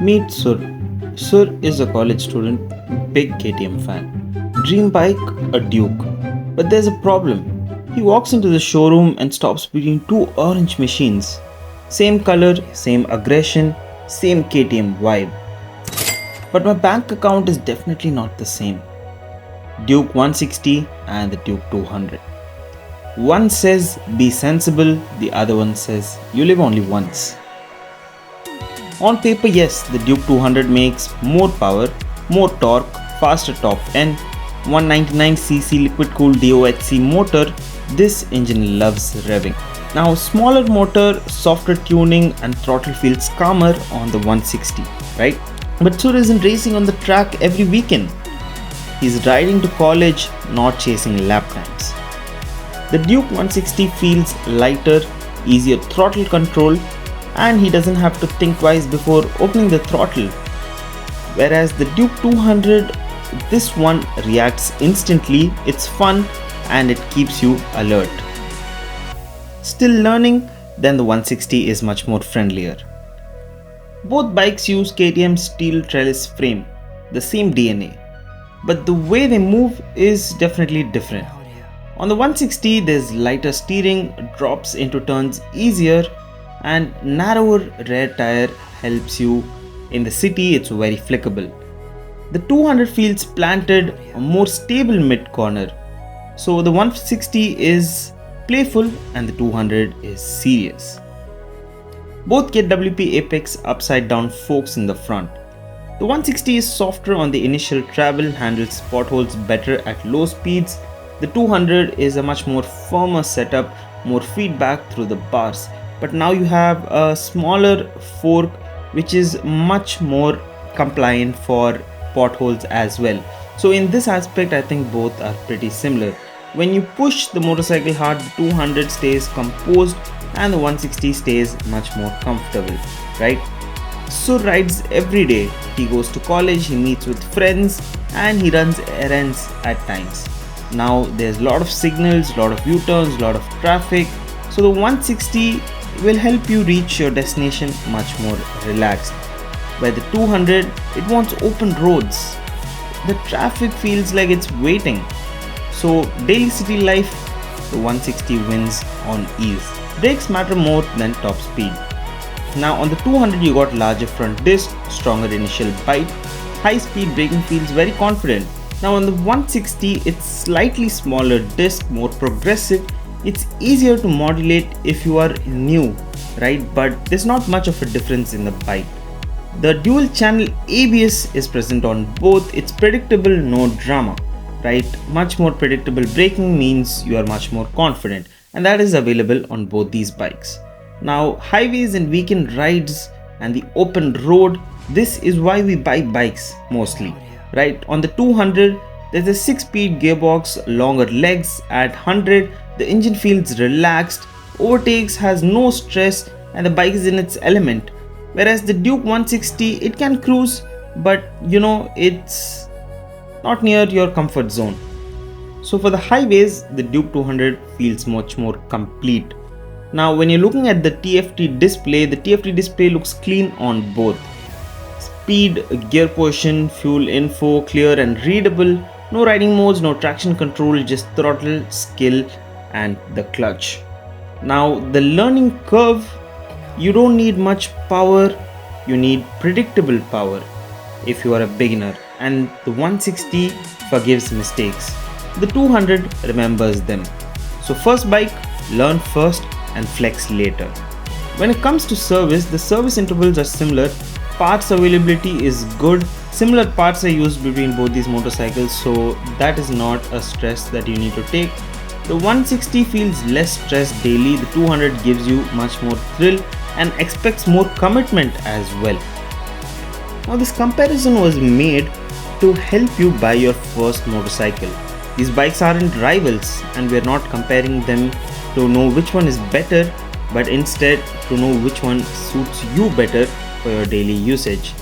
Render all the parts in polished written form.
Meet Sur. Sur is a college student, big KTM fan. Dream bike, a Duke. But there's a problem. He walks into the showroom and stops between two orange machines. Same color, same aggression, same KTM vibe. But my bank account is definitely not the same. Duke 160 and the Duke 200. One says be sensible, the other one says you live only once. On paper, yes, the Duke 200 makes more power, more torque, faster top end, 199cc liquid cooled DOHC motor. This engine loves revving. Now, smaller motor, softer tuning, and throttle feels calmer on the 160, right? But Sur isn't racing on the track every weekend. He's riding to college, not chasing lap times. The Duke 160 feels lighter, easier throttle control, and he doesn't have to think twice before opening the throttle. Whereas the Duke 200, this one reacts instantly, it's fun, and it keeps you alert. Still learning, then the 160 is much more friendlier. Both bikes use KTM steel trellis frame, the same DNA, but the way they move is definitely different. On the 160, there's lighter steering, drops into turns easier, and narrower rear tire helps you in the city. It's very flickable. The 200 feels planted, a more stable mid corner. So the 160 is playful and the 200 is serious. Both get WP Apex upside down forks in the front. The 160 is softer on the initial travel, handles potholes better at low speeds. The 200 is a much more firmer setup, more feedback through the bars. But now you have a smaller fork which is much more compliant for potholes as well. So in this aspect, I think both are pretty similar. When you push the motorcycle hard, the 200 stays composed and the 160 stays much more comfortable, right? Sur rides every day. He goes to college, he meets with friends, and he runs errands at times. Now there's a lot of signals, a lot of U-turns, a lot of traffic. So the 160 will help you reach your destination much more relaxed. Where the 200, it wants open roads. The traffic feels like it's waiting. So daily city life, the 160 wins on ease. Brakes matter more than top speed. Now on the 200 you got larger front disc, stronger initial bite, high speed braking feels very confident. Now on the 160 it's slightly smaller disc, more progressive. It's easier to modulate if you are new, right? But there's not much of a difference in the bike. The dual channel ABS is present on both. It's predictable, no drama, right? Much more predictable braking means you are much more confident, and that is available on both these bikes. Now highways and weekend rides and the open road, this is why we buy bikes mostly, right? On the 200 there's a 6-speed gearbox, longer legs. At 100 the engine feels relaxed, overtakes has no stress, and the bike is in its element. Whereas the Duke 160, it can cruise, but it's not near your comfort zone. So for the highways, the Duke 200 feels much more complete. Now when you're looking at the TFT display, the TFT display looks clean on both. Speed, gear position, fuel info, clear and readable. No riding modes, no traction control, just throttle, skill and the clutch. Now the learning curve, you don't need much power, you need predictable power if you are a beginner, and the 160 forgives mistakes. The 200 remembers them. So first bike, learn first and flex later. When it comes to service, the service intervals are similar. Parts availability is good. Similar parts are used between both these motorcycles, so that is not a stress that you need to take. The 160 feels less stress daily. The 200 gives you much more thrill and expects more commitment as well. Now this comparison was made to help you buy your first motorcycle. These bikes aren't rivals, and we're not comparing them to know which one is better, but instead to know which one suits you better for your daily usage.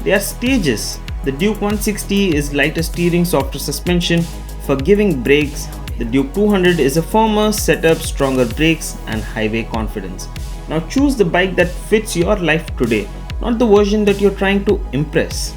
They are stages. The Duke 160 is lighter steering, softer suspension, forgiving brakes. The Duke 200 is a firmer setup, stronger brakes and highway confidence. Now choose the bike that fits your life today. not the version that you're trying to impress.